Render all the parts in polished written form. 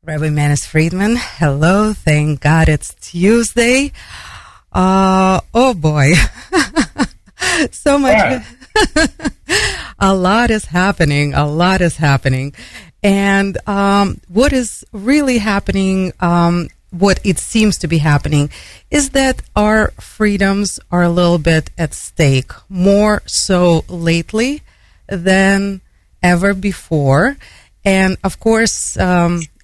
Rabbi Friedman. Hello, thank God it's Tuesday. Oh boy. So much. Yeah. A lot is happening. And what is really happening, what it seems to be happening, is that our freedoms are a little bit at stake, more so lately than ever before. And of course,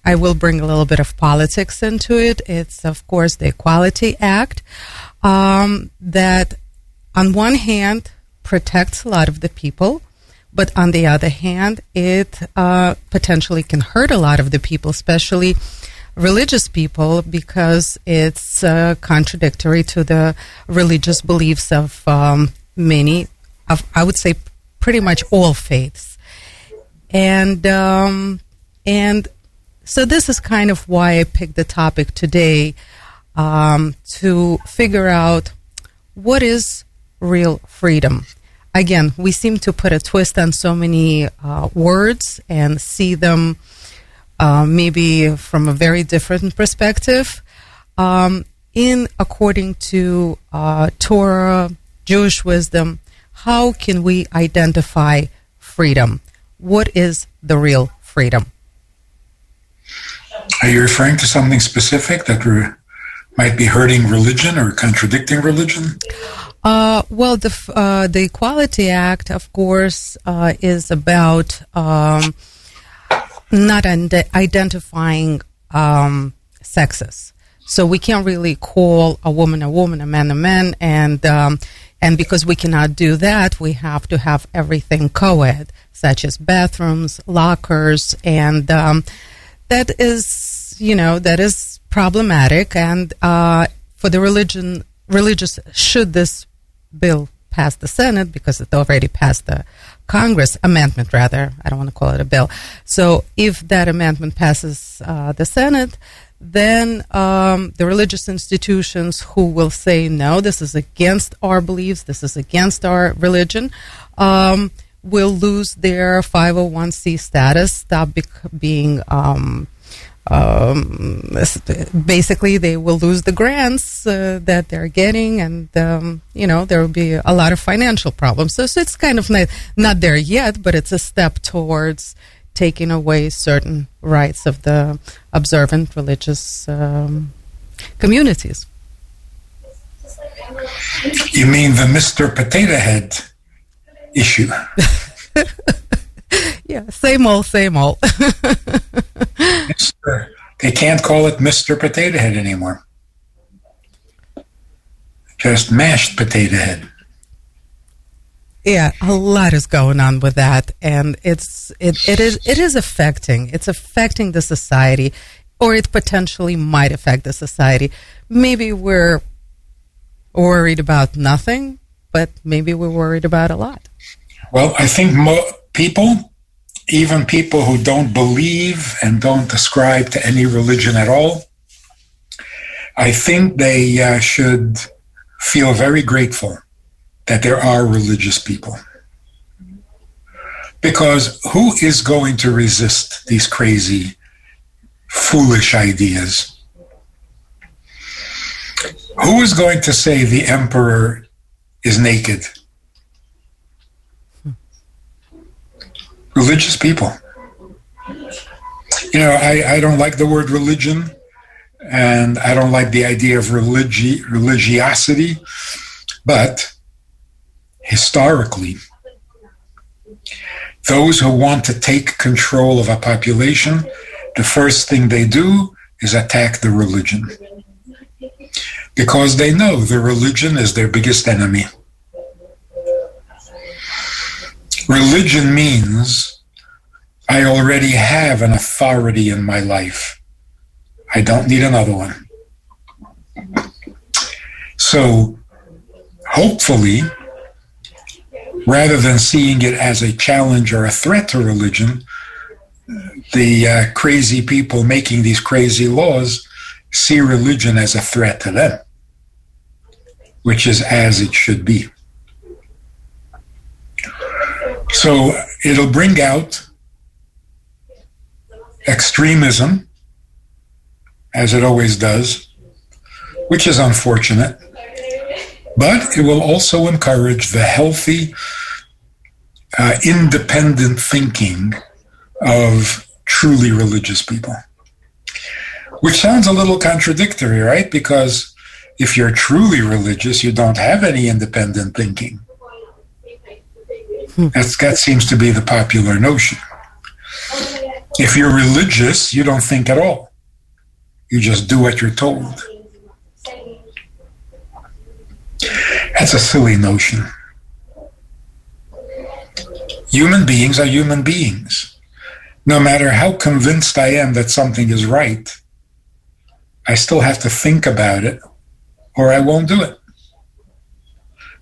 I will bring a little bit of politics into it. It's, of course, the Equality Act that, on one hand, protects a lot of the people, but on the other hand, it potentially can hurt a lot of the people, especially religious people, because it's contradictory to the religious beliefs of many, I would say, pretty much all faiths. And so this is kind of why I picked the topic today, to figure out what is real freedom. Again, we seem to put a twist on so many words and see them maybe from a very different perspective. According to Torah, Jewish wisdom, how can we identify freedom? What is the real freedom? Are you referring to something specific that might be hurting religion or contradicting religion? Well, the Equality Act, of course, is about not identifying sexes. So we can't really call a woman, a man, a man, and because we cannot do that, we have to have everything co-ed, such as bathrooms, lockers, and that is problematic. And for the religious, should this bill pass the Senate, because it already passed the Congress, amendment rather, I don't want to call it a bill. So if that amendment passes the Senate, then the religious institutions who will say, no, this is against our beliefs, this is against our religion, will lose their 501c status, stop being basically they will lose the grants that they're getting, and there will be a lot of financial problems. So it's kind of not there yet, but it's a step towards taking away certain rights of the observant religious communities. You mean the Mr. Potato Head issue? Yeah, same old. They can't call it Mr. Potato Head anymore. Just mashed potato head. Yeah, a lot is going on with that, and it is affecting the society, or it potentially might affect the society. Maybe we're worried about nothing, but maybe we're worried about a lot. Well, I think people, even people who don't believe and don't ascribe to any religion at all, I think they should feel very grateful that there are religious people. Because who is going to resist these crazy, foolish ideas? Who is going to say the emperor is naked? Religious people. I don't like the word religion, and I don't like the idea of religiosity, but historically, those who want to take control of a population, the first thing they do is attack the religion, because they know the religion is their biggest enemy. Religion means I already have an authority in my life. I don't need another one. So, hopefully, rather than seeing it as a challenge or a threat to religion, the crazy people making these crazy laws see religion as a threat to them, which is as it should be. So it'll bring out extremism as it always does, which is unfortunate. But it will also encourage the healthy, independent thinking of truly religious people. Which sounds a little contradictory, right? Because if you're truly religious, you don't have any independent thinking. That seems to be the popular notion. If you're religious, you don't think at all. You just do what you're told. That's a silly notion. Human beings are human beings. No matter how convinced I am that something is right, I still have to think about it, or I won't do it.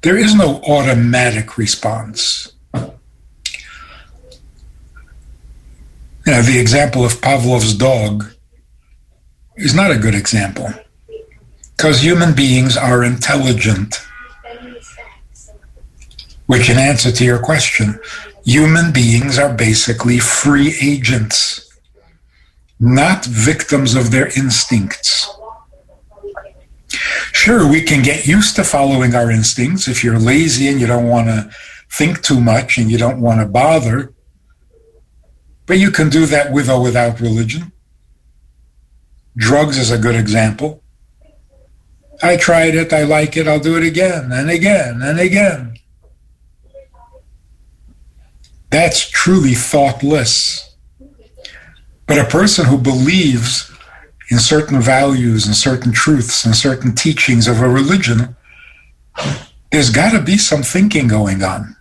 There is no automatic response. The example of Pavlov's dog is not a good example, because human beings are intelligent. Which, in answer to your question, human beings are basically free agents, not victims of their instincts. Sure, we can get used to following our instincts. If you're lazy and you don't want to think too much and you don't want to bother, but you can do that with or without religion. Drugs is a good example. I tried it, I like it, I'll do it again and again and again. That's truly thoughtless. But a person who believes in certain values and certain truths and certain teachings of a religion, there's got to be some thinking going on.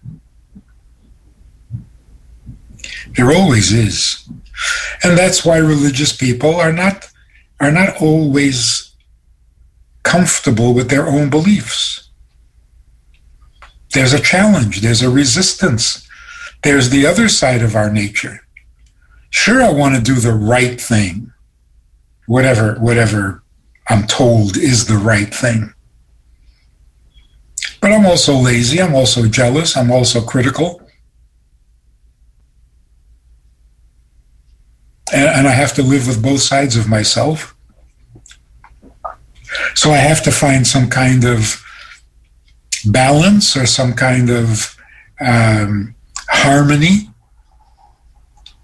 There always is. And that's why religious people are not always comfortable with their own beliefs. There's a challenge, there's a resistance. There's the other side of our nature. Sure, I want to do the right thing, whatever I'm told is the right thing. But I'm also lazy, I'm also jealous, I'm also critical. And I have to live with both sides of myself. So I have to find some kind of balance or some kind of harmony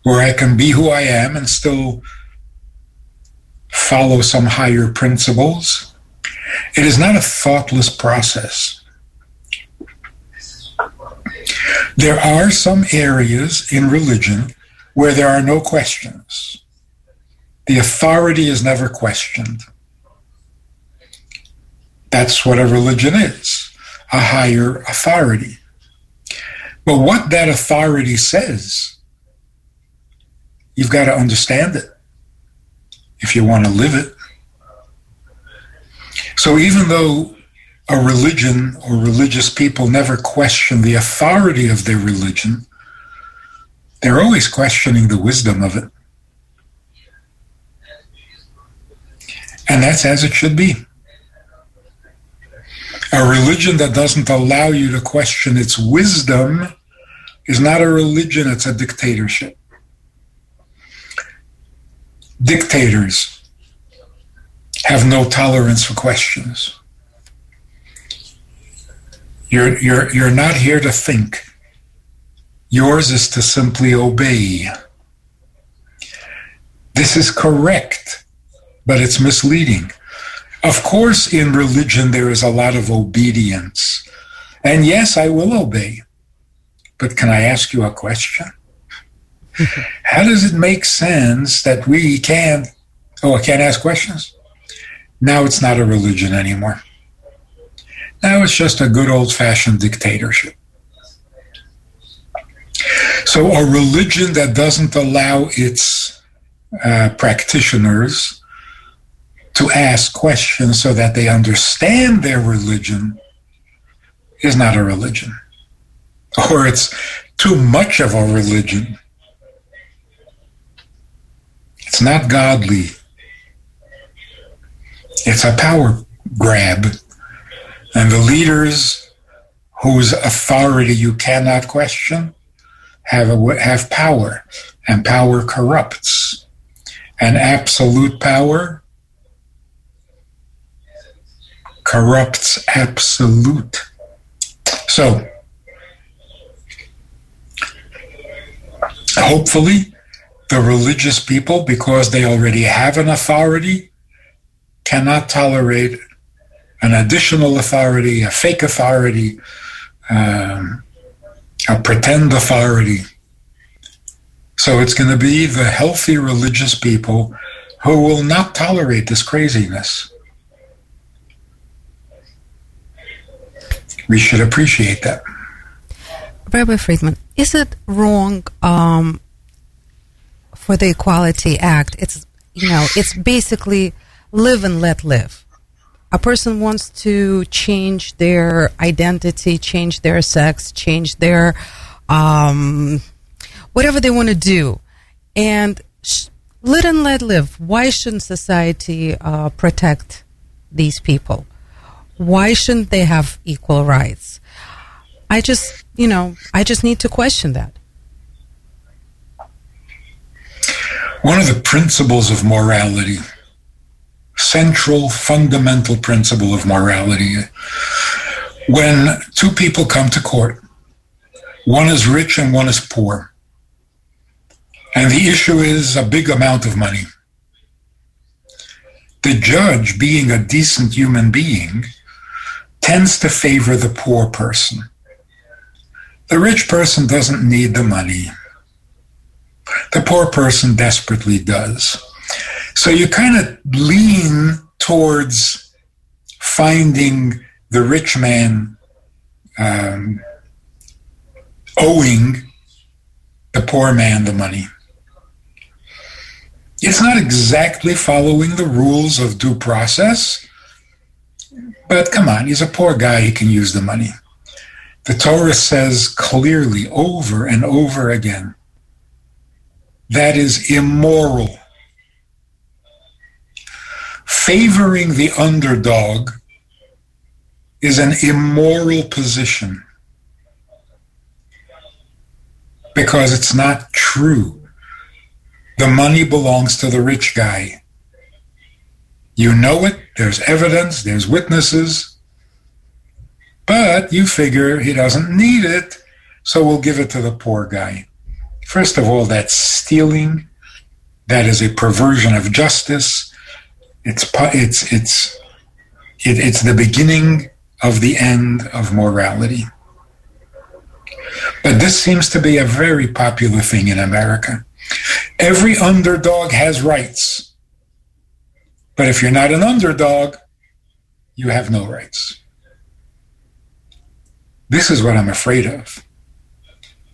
where I can be who I am and still follow some higher principles. It is not a thoughtless process. There are some areas in religion where there are no questions. The authority is never questioned. That's what a religion is, a higher authority. But what that authority says, you've got to understand it if you want to live it. So even though a religion or religious people never question the authority of their religion, they're always questioning the wisdom of it. And that's as it should be. A religion that doesn't allow you to question its wisdom is not a religion, it's a dictatorship. Dictators have no tolerance for questions. You're not here to think. Yours is to simply obey. This is correct, but it's misleading. Of course, in religion, there is a lot of obedience. And yes, I will obey. But can I ask you a question? How does it make sense that we can't ask questions? Now it's not a religion anymore. Now it's just a good old-fashioned dictatorship. So a religion that doesn't allow its practitioners to ask questions so that they understand their religion is not a religion. Or it's too much of a religion. It's not godly. It's a power grab. And the leaders whose authority you cannot question have power, and power corrupts. And absolute power corrupts absolute. So, hopefully, the religious people, because they already have an authority, cannot tolerate an additional authority, a fake authority, a pretend authority. So it's going to be the healthy religious people who will not tolerate this craziness. We should appreciate that. Rabbi Friedman, is it wrong for the Equality Act? It's basically live and let live. A person wants to change their identity, change their sex, change their whatever they want to do, and let and let live. Why shouldn't society protect these people? Why shouldn't they have equal rights? I just need to question that. One of the principles of morality, central, fundamental principle of morality, when two people come to court, one is rich and one is poor, and the issue is a big amount of money. The judge, being a decent human being, tends to favor the poor person. The rich person doesn't need the money. The poor person desperately does. So you kind of lean towards finding the rich man owing the poor man the money. It's not exactly following the rules of due process, but come on, he's a poor guy, he can use the money. The Torah says clearly over and over again, that is immoral. Favoring the underdog is an immoral position because it's not true. The money belongs to the rich guy. You know it, there's evidence, there's witnesses, but you figure he doesn't need it, so we'll give it to the poor guy. First of all, that's stealing. That is a perversion of justice. It's the beginning of the end of morality. But this seems to be a very popular thing in America. Every underdog has rights. But if you're not an underdog, you have no rights. This is what I'm afraid of.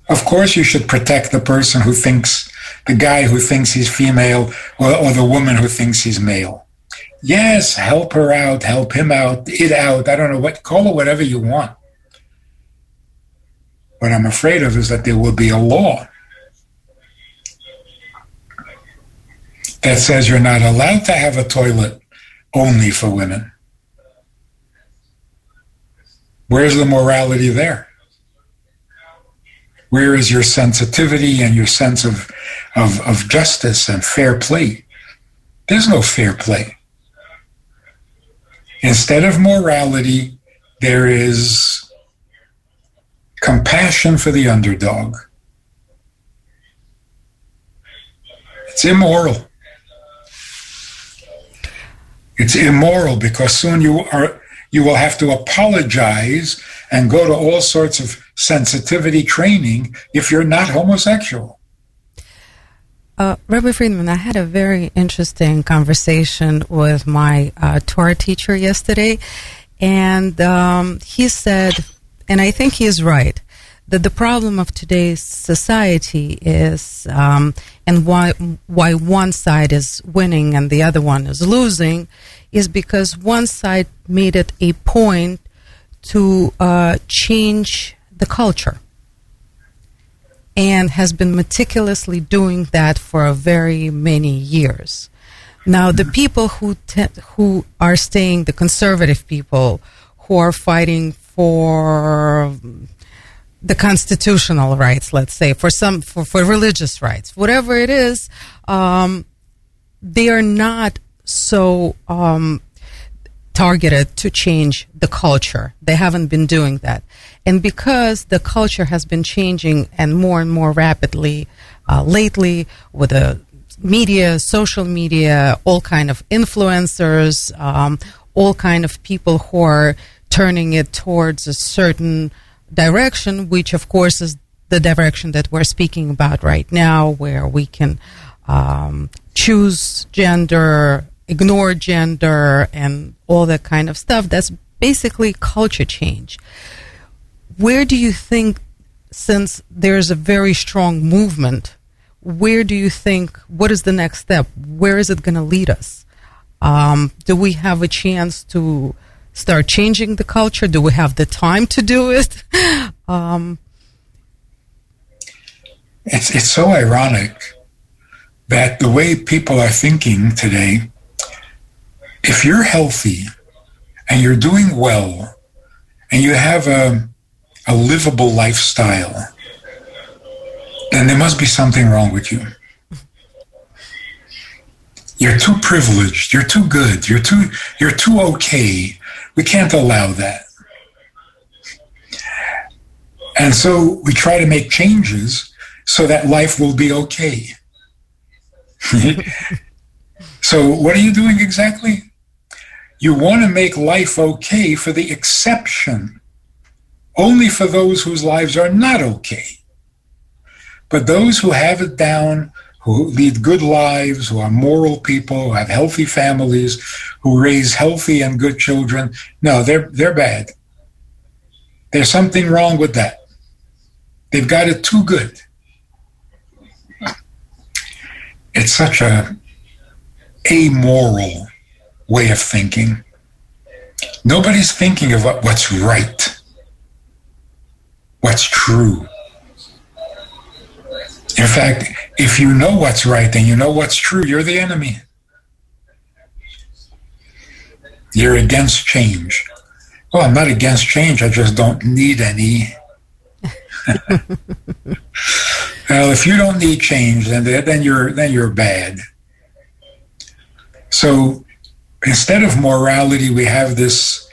Of course, you should protect the person who thinks, the guy who thinks he's female, or the woman who thinks he's male. Yes, help her out, help him out, it out, I don't know what, call it whatever you want. What I'm afraid of is that there will be a law that says you're not allowed to have a toilet only for women. Where's the morality there? Where is your sensitivity and your sense of justice and fair play? There's no fair play. Instead of morality, there is compassion for the underdog. It's immoral. It's immoral because soon you will have to apologize and go to all sorts of sensitivity training if you're not homosexual. Rabbi Friedman, I had a very interesting conversation with my Torah teacher yesterday, and he said, and I think he is right, that the problem of today's society is, and why one side is winning and the other one is losing, is because one side made it a point to change the culture and has been meticulously doing that for very many years. Now, the people who are staying, the conservative people who are fighting for the constitutional rights, let's say, for religious rights, whatever it is, they are not so, targeted to change the culture. They haven't been doing that. And because the culture has been changing and more rapidly lately with the media, social media, all kind of influencers, all kind of people who are turning it towards a certain direction, which of course is the direction that we're speaking about right now, where we can choose gender, ignore gender, and all that kind of stuff. That's basically culture change. Where do you think, since there's a very strong movement, where do you think, what is the next step? Where is it going to lead us? Do we have a chance to start changing the culture? Do we have the time to do it? It's so ironic that the way people are thinking today, if you're healthy and you're doing well and you have a livable lifestyle, then there must be something wrong with you. You're too privileged. You're too good. You're too okay. We can't allow that. And so we try to make changes so that life will be okay. So what are you doing exactly? You want to make life okay for the exception, only for those whose lives are not okay. But those who have it down, who lead good lives, who are moral people, who have healthy families, who raise healthy and good children, no, they're bad. There's something wrong with that. They've got it too good. It's such a amoral way of thinking. Nobody's thinking of what's right, what's true. In fact, if you know what's right and you know what's true, you're the enemy. You're against change. Well, I'm not against change, I just don't need any. Well, if you don't need change, then you're bad. So instead of morality, we have this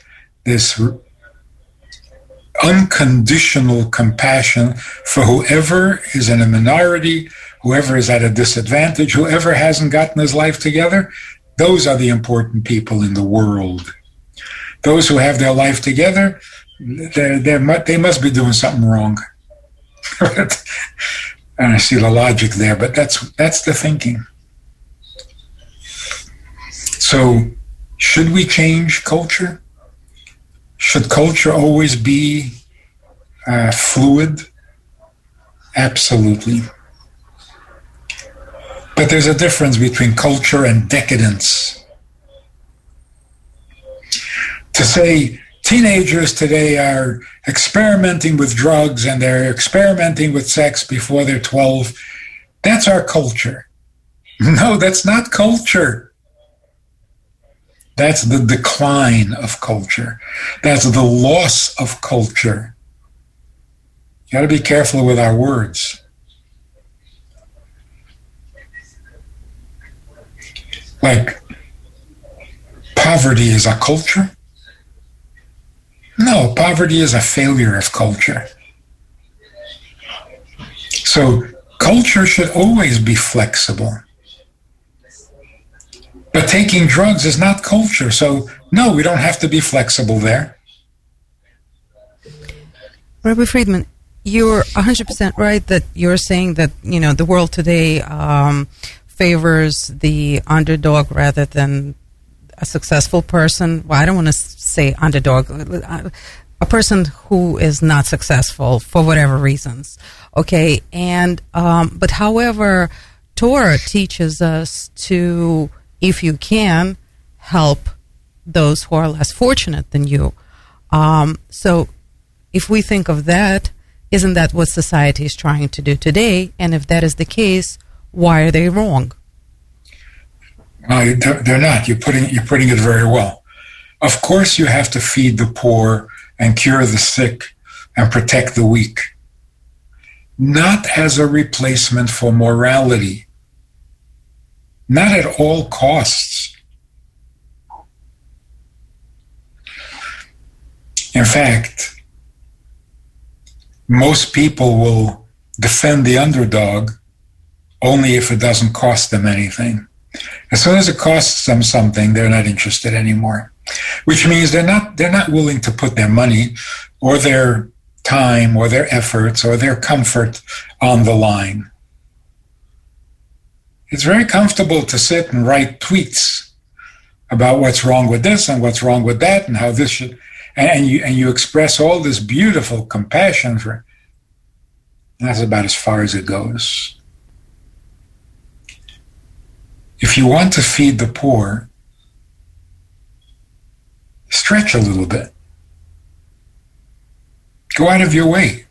unconditional compassion for whoever is in a minority, whoever is at a disadvantage, whoever hasn't gotten his life together. Those are the important people in the world. Those who have their life together, they must be doing something wrong. And I see the logic there, but that's the thinking. So, should we change culture? Should culture always be fluid? Absolutely. But there's a difference between culture and decadence. To say teenagers today are experimenting with drugs and they're experimenting with sex before they're 12, that's our culture. No, that's not culture. That's the decline of culture. That's the loss of culture. You got to be careful with our words. Like, poverty is a culture? No, poverty is a failure of culture. So, culture should always be flexible. But taking drugs is not culture, so no, we don't have to be flexible there. Rabbi Friedman, you're 100% right that you're saying that, the world today favors the underdog rather than a successful person. Well, I don't want to say underdog, a person who is not successful for whatever reasons. Okay, and but however, Torah teaches us to, if you can, help those who are less fortunate than you. So if we think of that, isn't that what society is trying to do today? And if that is the case, why are they wrong? They're not. You're putting it very well. Of course you have to feed the poor and cure the sick and protect the weak. Not as a replacement for morality. Not at all costs. In fact, most people will defend the underdog only if it doesn't cost them anything. As soon as it costs them something, they're not interested anymore, which means they're not willing to put their money or their time or their efforts or their comfort on the line. It's very comfortable to sit and write tweets about what's wrong with this and what's wrong with that and how this should, and you express all this beautiful compassion for. That's about as far as it goes. If you want to feed the poor, stretch a little bit. Go out of your way.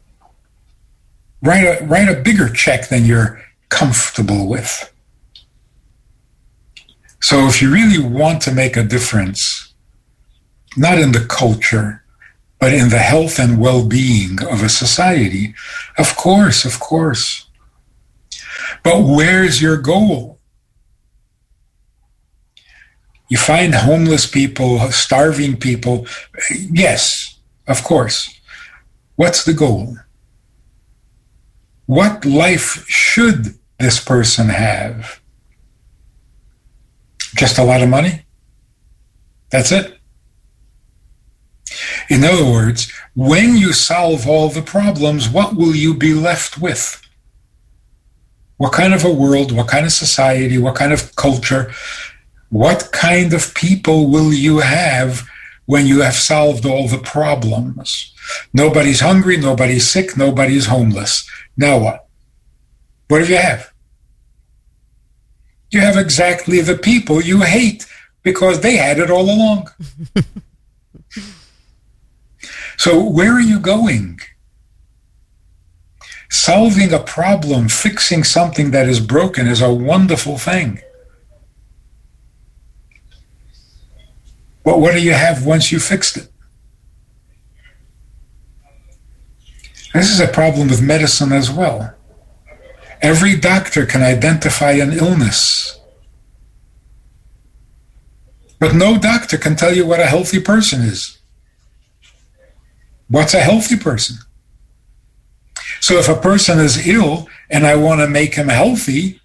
Write a bigger check than you're comfortable with. So if you really want to make a difference, not in the culture, but in the health and well-being of a society, of course. But where's your goal? You find homeless people, starving people. Yes, of course. What's the goal? What life should this person have? Just a lot of money? That's it? In other words, when you solve all the problems, what will you be left with? What kind of a world, what kind of society, what kind of culture, what kind of people will you have when you have solved all the problems? Nobody's hungry, nobody's sick, nobody's homeless. Now what? What do you have? You have exactly the people you hate because they had it all along. So where are you going? Solving a problem, fixing something that is broken is a wonderful thing. But what do you have once you fixed it? This is a problem with medicine as well. Every doctor can identify an illness. But no doctor can tell you what a healthy person is. What's a healthy person? So if a person is ill and I want to make him healthy,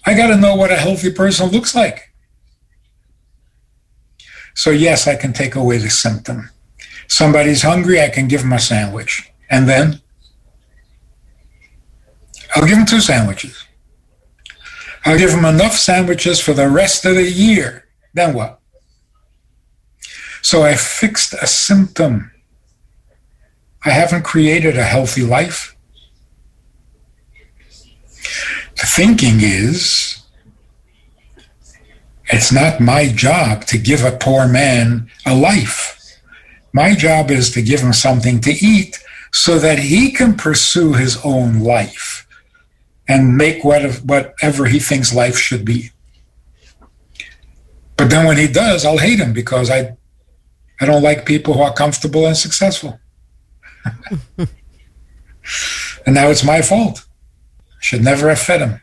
I got to know what a healthy person looks like. So yes, I can take away the symptom. Somebody's hungry, I can give him a sandwich. And then I'll give him 2 sandwiches. I'll give him enough sandwiches for the rest of the year. Then what? So I fixed a symptom. I haven't created a healthy life. The thinking is, it's not my job to give a poor man a life. My job is to give him something to eat so that he can pursue his own life and make whatever he thinks life should be. But then when he does, I'll hate him because I don't like people who are comfortable and successful. And now it's my fault. I should never have fed him.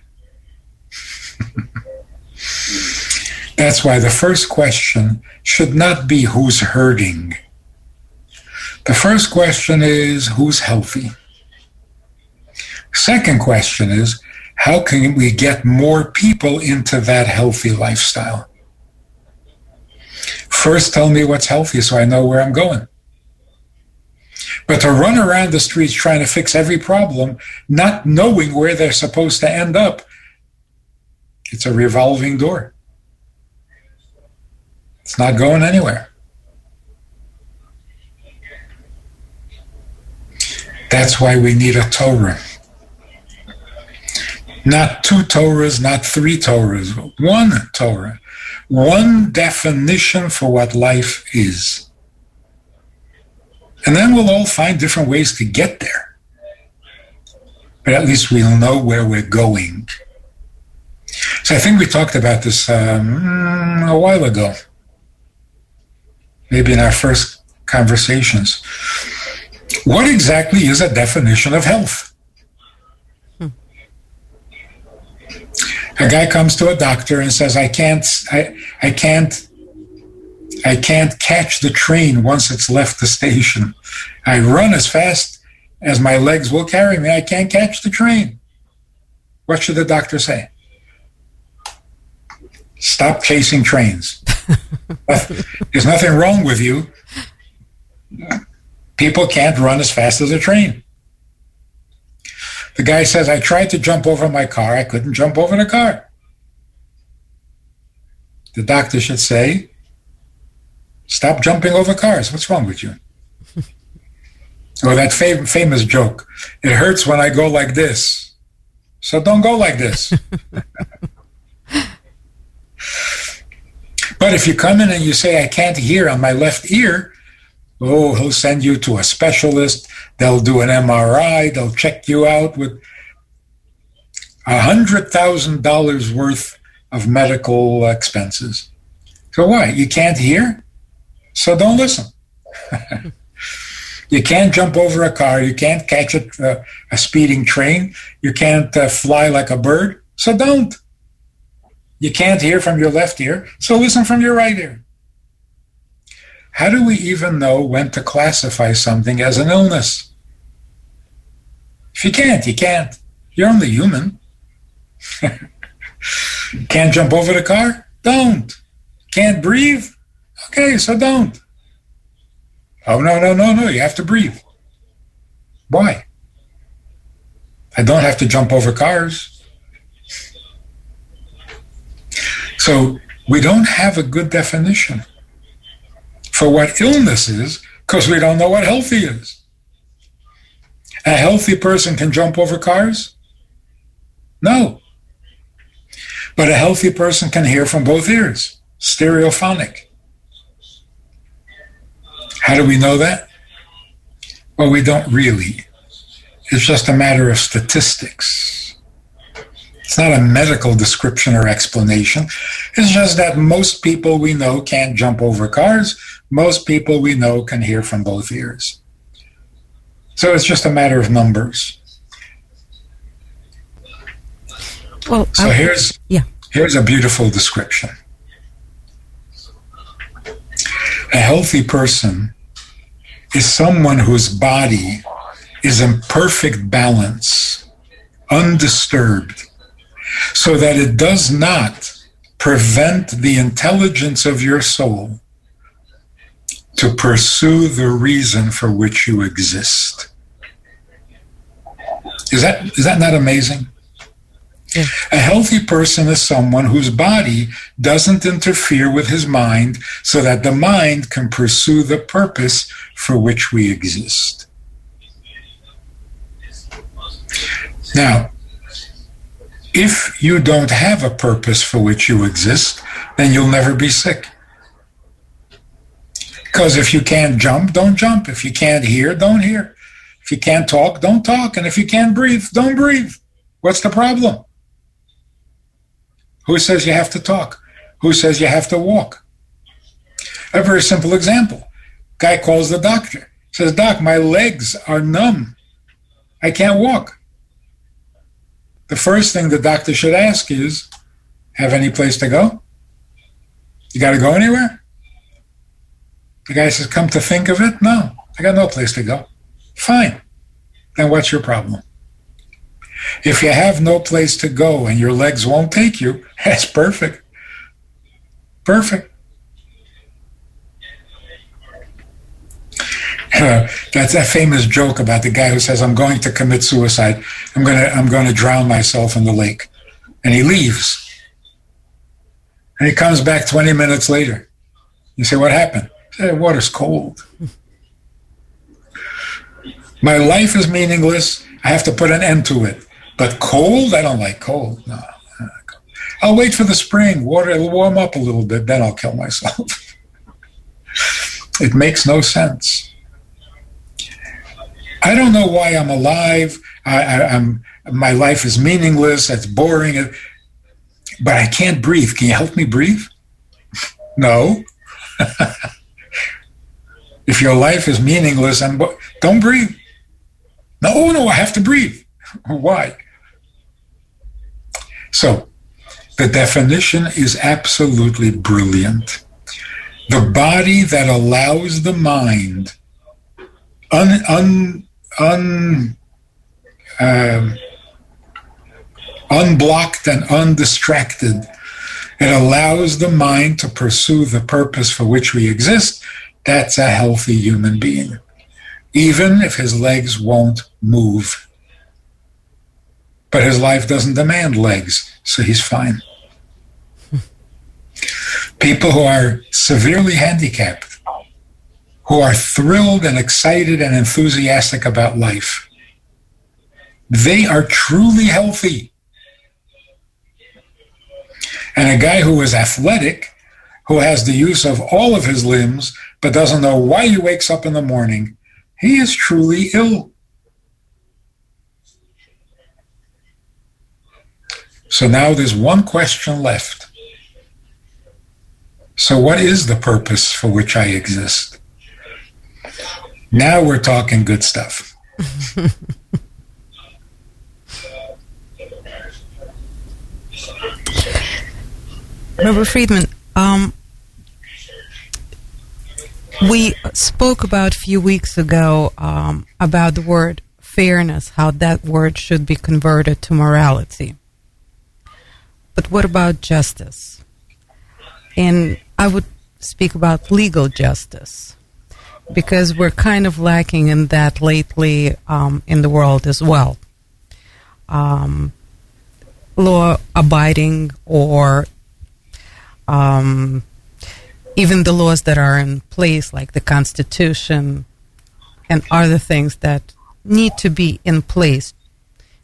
That's why the first question should not be who's hurting. The first question is who's healthy. Second question is, how can we get more people into that healthy lifestyle? First, tell me what's healthy so I know where I'm going. But to run around the streets trying to fix every problem, not knowing where they're supposed to end up, it's a revolving door. It's not going anywhere. That's why we need a Torah. Not 2 Torahs, not 3 Torahs, 1 Torah. One definition for what life is. And then we'll all find different ways to get there. But at least we'll know where we're going. So I think we talked about this a while ago. Maybe in our first conversations. What exactly is a definition of health? A guy comes to a doctor and says, I can't I can't catch the train once it's left the station. I run as fast as my legs will carry me. I can't catch the train. What should the doctor say? Stop chasing trains. There's nothing wrong with you. People can't run as fast as a train. The guy says, I tried to jump over my car. I couldn't jump over the car. The doctor should say, stop jumping over cars. What's wrong with you? Or that famous joke, it hurts when I go like this. So don't go like this. But if you come in and you say, I can't hear on my left ear, oh, he'll send you to a specialist. They'll do an MRI. They'll check you out with $100,000 worth of medical expenses. So why? You can't hear? So don't listen. You can't jump over a car. You can't catch a speeding train. You can't fly like a bird. So don't. You can't hear from your left ear. So listen from your right ear. How do we even know when to classify something as an illness? If you can't, you can't. You're only human. Can't jump over the car? Don't. Can't breathe? Okay, so don't. Oh, no, you have to breathe. Why? I don't have to jump over cars. So we don't have a good definition for what illness is because we don't know what healthy is. A healthy person can jump over cars? No. But a healthy person can hear from both ears, stereophonic. How do we know that? Well, we don't really. It's just a matter of statistics. It's not a medical description or explanation. It's just that most people we know can't jump over cars. Most people we know can hear from both ears. So it's just a matter of numbers. Well, so here's a beautiful description. A healthy person is someone whose body is in perfect balance, undisturbed, so that it does not prevent the intelligence of your soul to pursue the reason for which you exist. Is that not amazing? Yeah. A healthy person is someone whose body doesn't interfere with his mind so that the mind can pursue the purpose for which we exist. Now, if you don't have a purpose for which you exist, then you'll never be sick. Because if you can't jump, don't jump. If you can't hear, don't hear. If you can't talk, don't talk. And if you can't breathe, don't breathe. What's the problem? Who says you have to talk? Who says you have to walk? A very simple example. Guy calls the doctor. Says, Doc, my legs are numb. I can't walk. The first thing the doctor should ask is, have any place to go? You got to go anywhere? The guy says, come to think of it, no, I got no place to go. Fine. Then what's your problem? If you have no place to go and your legs won't take you, that's perfect. Perfect. That's a famous joke about the guy who says, I'm going to commit suicide. I'm going to drown myself in the lake. And he leaves. And he comes back 20 minutes later. You say, what happened? He said, water's cold. My life is meaningless. I have to put an end to it. But cold? I don't like cold. No. I'll wait for the spring. Water will warm up a little bit. Then I'll kill myself. It makes no sense. I don't know why I'm alive. My life is meaningless. It's boring. But I can't breathe. Can you help me breathe? No. If your life is meaningless, don't breathe. No, I have to breathe. Why? So, the definition is absolutely brilliant. The body that allows the mind unblocked and undistracted, it allows the mind to pursue the purpose for which we exist. That's a healthy human being, even if his legs won't move. But his life doesn't demand legs, so he's fine. People who are severely handicapped, who are thrilled and excited and enthusiastic about life, they are truly healthy. And a guy who is athletic, who has the use of all of his limbs, but doesn't know why he wakes up in the morning, he is truly ill. So now there's one question left. So what is the purpose for which I exist? Now we're talking good stuff. Rabbi Friedman, we spoke about a few weeks ago about the word fairness, how that word should be converted to morality. But what about justice? And I would speak about legal justice, because we're kind of lacking in that lately in the world as well. Law-abiding, or even the laws that are in place, like the Constitution and other things that need to be in place.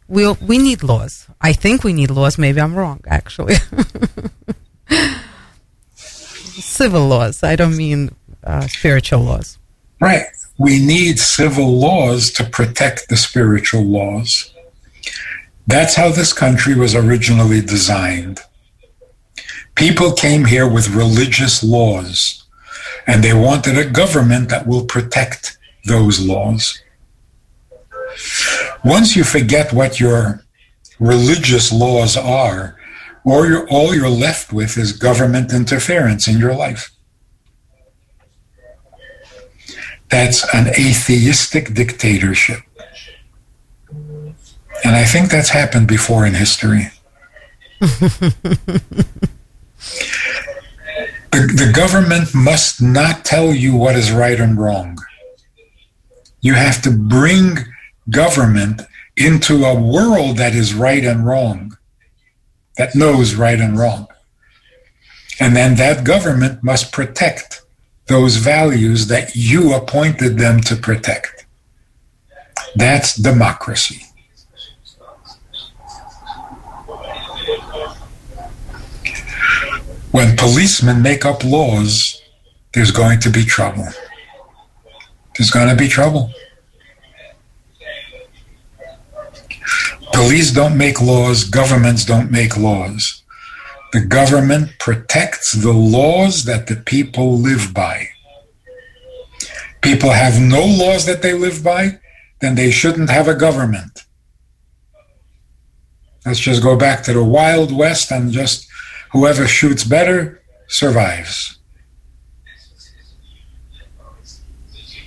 We need laws. I think we need laws. Maybe I'm wrong, actually. Civil laws. I don't mean spiritual laws. Right. We need civil laws to protect the spiritual laws. That's how this country was originally designed. People came here with religious laws, and they wanted a government that will protect those laws. Once you forget what your religious laws are, all you're left with is government interference in your life. That's an atheistic dictatorship. And I think that's happened before in history. The government must not tell you what is right and wrong. You have to bring government into a world that is right and wrong, that knows right and wrong. And then that government must protect those values that you appointed them to protect. That's democracy. When policemen make up laws, there's going to be trouble. There's going to be trouble. Police don't make laws, governments don't make laws. The government protects the laws that the people live by. People have no laws that they live by, then they shouldn't have a government. Let's just go back to the Wild West and just whoever shoots better survives.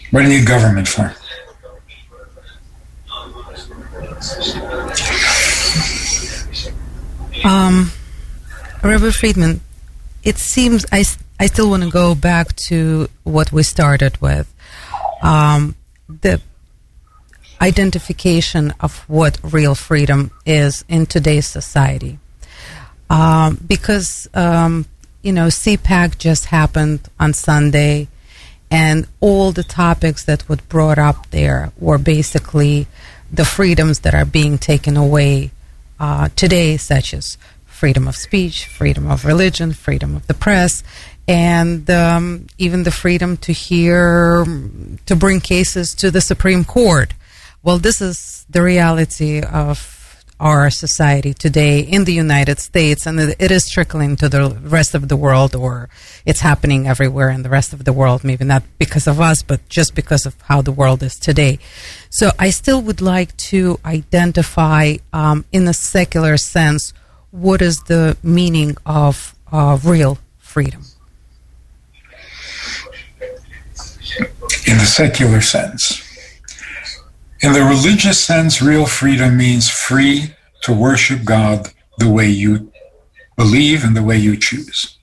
What do you need government for? Rabbi Friedman, it seems I still want to go back to what we started with, the identification of what real freedom is in today's society. Because, CPAC just happened on Sunday, and all the topics that were brought up there were basically the freedoms that are being taken away today, such as freedom of speech, freedom of religion, freedom of the press, and even the freedom to bring cases to the Supreme Court. Well, this is the reality of our society today in the United States, and it is trickling to the rest of the world, or it's happening everywhere in the rest of the world, maybe not because of us, but just because of how the world is today. So I still would like to identify, in a secular sense, what is the meaning of real freedom? in the secular sense. In the religious sense, real freedom means free to worship God the way you believe and the way you choose.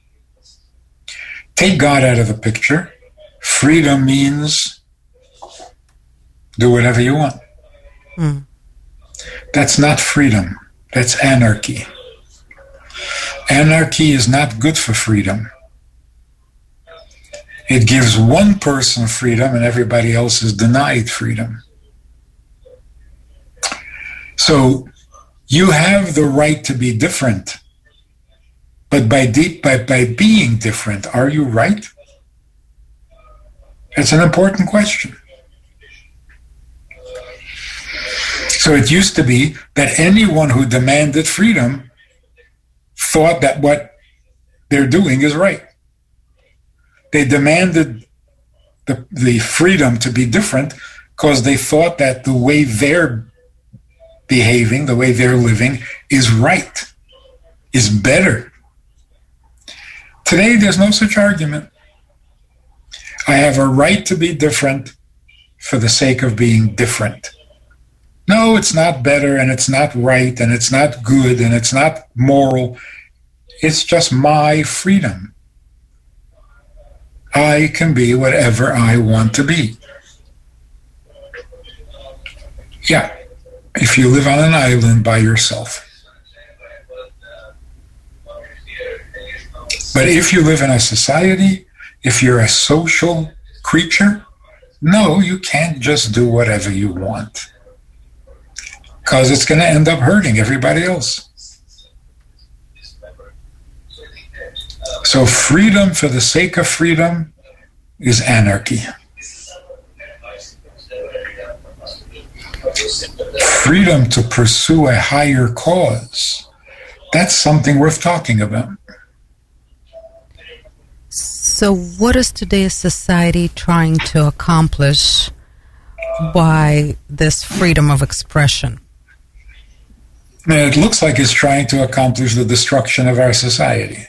Take God out of the picture. Freedom means do whatever you want. Mm. That's not freedom. That's anarchy. Anarchy is not good for freedom. It gives one person freedom and everybody else is denied freedom. So you have the right to be different. But by being different, are you right? It's an important question. So it used to be that anyone who demanded freedom thought that what they're doing is right. They demanded the freedom to be different because they thought that the way they're behaving, the way they're living is right, is better. Today, there's no such argument. I have a right to be different for the sake of being different. No, it's not better, and it's not right, and it's not good, and it's not moral. It's just my freedom. I can be whatever I want to be. Yeah, if you live on an island by yourself. But if you live in a society, if you're a social creature, no, you can't just do whatever you want. Because it's going to end up hurting everybody else. So freedom for the sake of freedom is anarchy. Freedom to pursue a higher cause, that's something worth talking about. So what is today's society trying to accomplish by this freedom of expression? It looks like it's trying to accomplish the destruction of our society.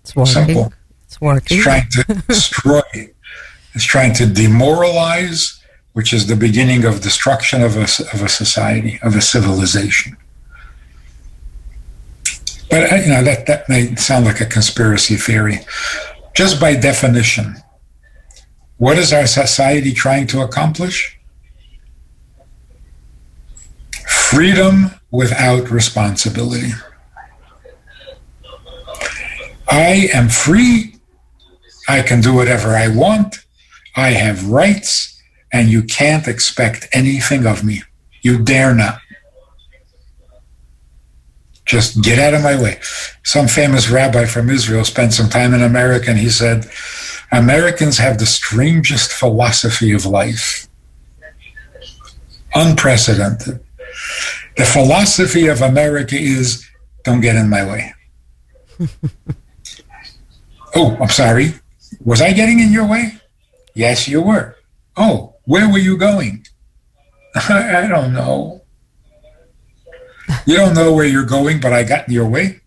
It's working. Simple. It's working. It's trying to destroy. It's trying to demoralize, which is the beginning of destruction of a society, of a civilization. But that may sound like a conspiracy theory. Just by definition, what is our society trying to accomplish? Freedom without responsibility. I am free. I can do whatever I want. I have rights, and you can't expect anything of me. You dare not. Just get out of my way. Some famous rabbi from Israel spent some time in America, and he said, Americans have the strangest philosophy of life. Unprecedented. The philosophy of America is, don't get in my way. Oh, I'm sorry. Was I getting in your way? Yes, you were. Oh, where were you going? I don't know. You don't know where you're going, but I got in your way?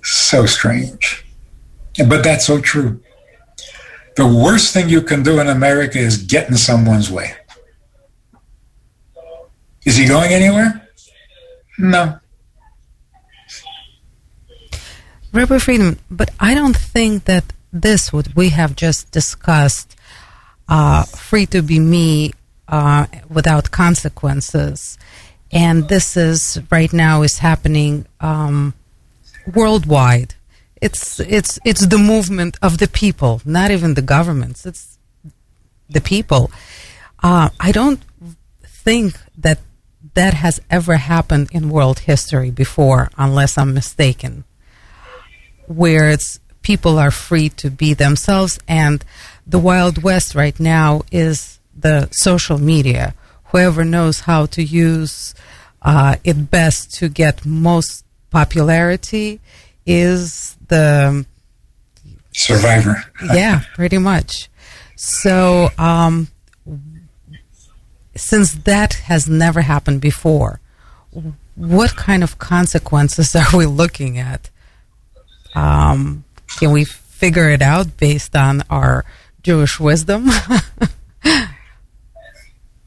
So strange. But that's so true. The worst thing you can do in America is get in someone's way. Is he going anywhere? No. Rabbi Friedman, but I don't think that this, what we have just discussed, free to be me without consequences, and this is right now is happening worldwide. It's the movement of the people, not even the governments. It's the people. I don't think that has ever happened in world history before, unless I'm mistaken, where it's people are free to be themselves, and the Wild West right now is the social media. Whoever knows how to use it best to get most popularity is the survivor. Yeah, pretty much. So since that has never happened before, what kind of consequences are we looking at? Can we figure it out based on our Jewish wisdom.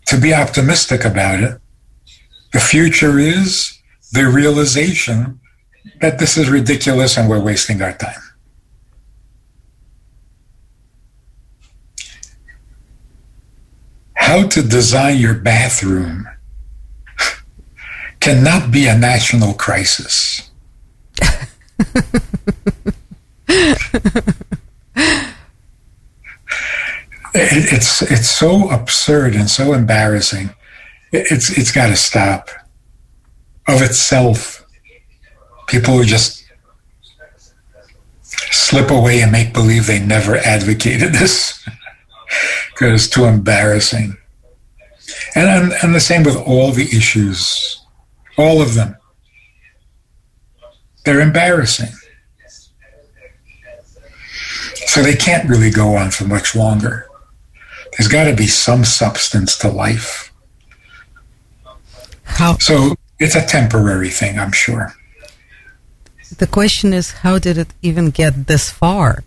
To be optimistic about it, the future is the realization that this is ridiculous and we're wasting our time. How to design your bathroom cannot be a national crisis. It's so absurd and so embarrassing. It's got to stop. Of itself, people who just slip away and make believe they never advocated this because it's too embarrassing. And the same with all the issues, all of them. They're embarrassing. So they can't really go on for much longer. There's got to be some substance to life. So it's a temporary thing, I'm sure. The question is, how did it even get this far?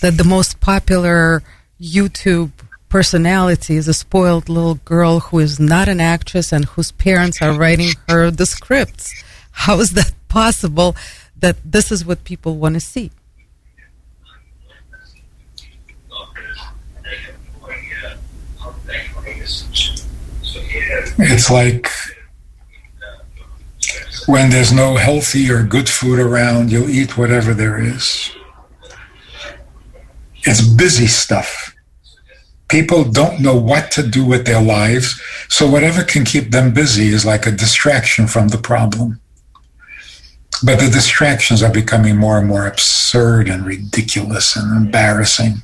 That the most popular YouTube personality is a spoiled little girl who is not an actress and whose parents are writing her the scripts. How is that possible that this is what people want to see? It's like when there's no healthy or good food around, you'll eat whatever there is. It's busy stuff. People don't know what to do with their lives, so whatever can keep them busy is like a distraction from the problem. But the distractions are becoming more and more absurd and ridiculous and embarrassing.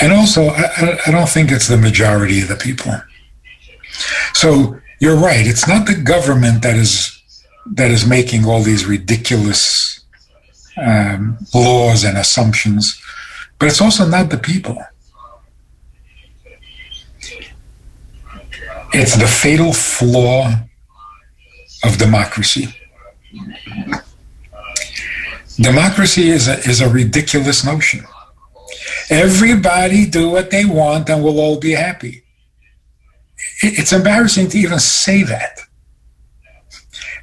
And also, I don't think it's the majority of the people. So you're right. It's not the government that is making all these ridiculous laws and assumptions, but it's also not the people. It's the fatal flaw of democracy. Democracy is a ridiculous notion. Everybody do what they want and we'll all be happy. It's embarrassing to even say that.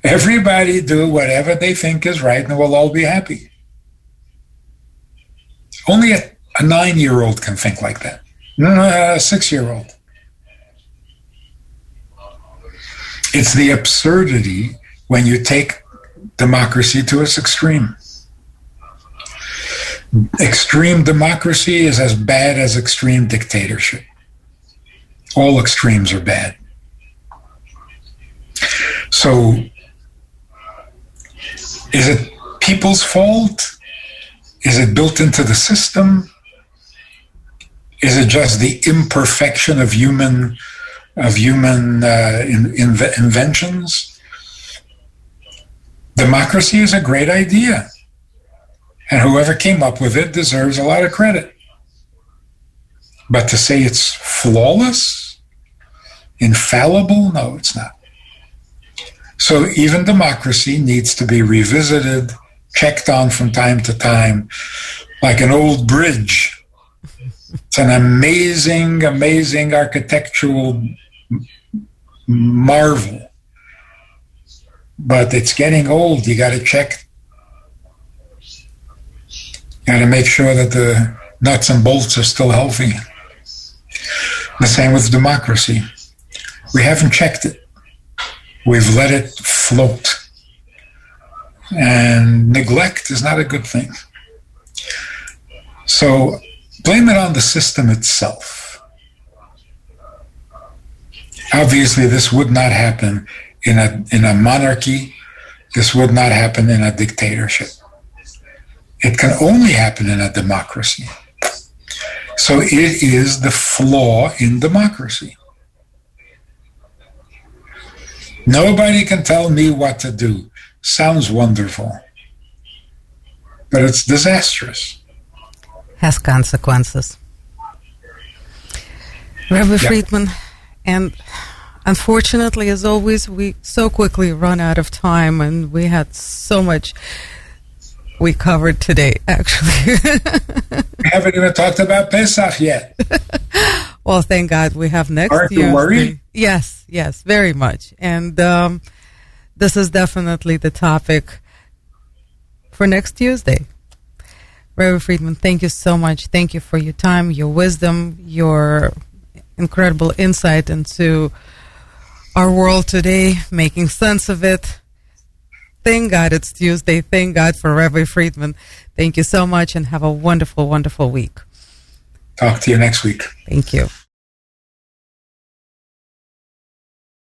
Everybody do whatever they think is right and we'll all be happy. Only a 9-year-old can think like that. No, a 6-year-old. It's the absurdity when you take democracy to its extreme. Extreme democracy is as bad as extreme dictatorship. All extremes are bad. So, is it people's fault? Is it built into the system? Is it just the imperfection of human inventions? Democracy is a great idea. And whoever came up with it deserves a lot of credit. But to say it's flawless, infallible, no, it's not. So even democracy needs to be revisited, checked on from time to time, like an old bridge. It's an amazing, amazing architectural marvel. But it's getting old. You got to check. Got to make sure that the nuts and bolts are still healthy. The same with democracy. We haven't checked it. We've let it float. And neglect is not a good thing. So blame it on the system itself. Obviously, this would not happen in a monarchy. This would not happen in a dictatorship. It can only happen in a democracy. So it is the flaw in democracy. Nobody can tell me what to do. Sounds wonderful. But it's disastrous. Has consequences. Rabbi Friedman, and unfortunately, as always, we so quickly run out of time, and we had so much we covered today, actually. We haven't even talked about Pesach yet. Well, thank God we have next Aren't Tuesday. you worried? Yes, very much. And this is definitely the topic for next Tuesday. Rabbi Friedman, thank you so much. Thank you for your time, your wisdom, your incredible insight into our world today, making sense of it. Thank God it's Tuesday. Thank God for Rabbi Friedman. Thank you so much and have a wonderful, wonderful week. Talk to you next week. Thank you.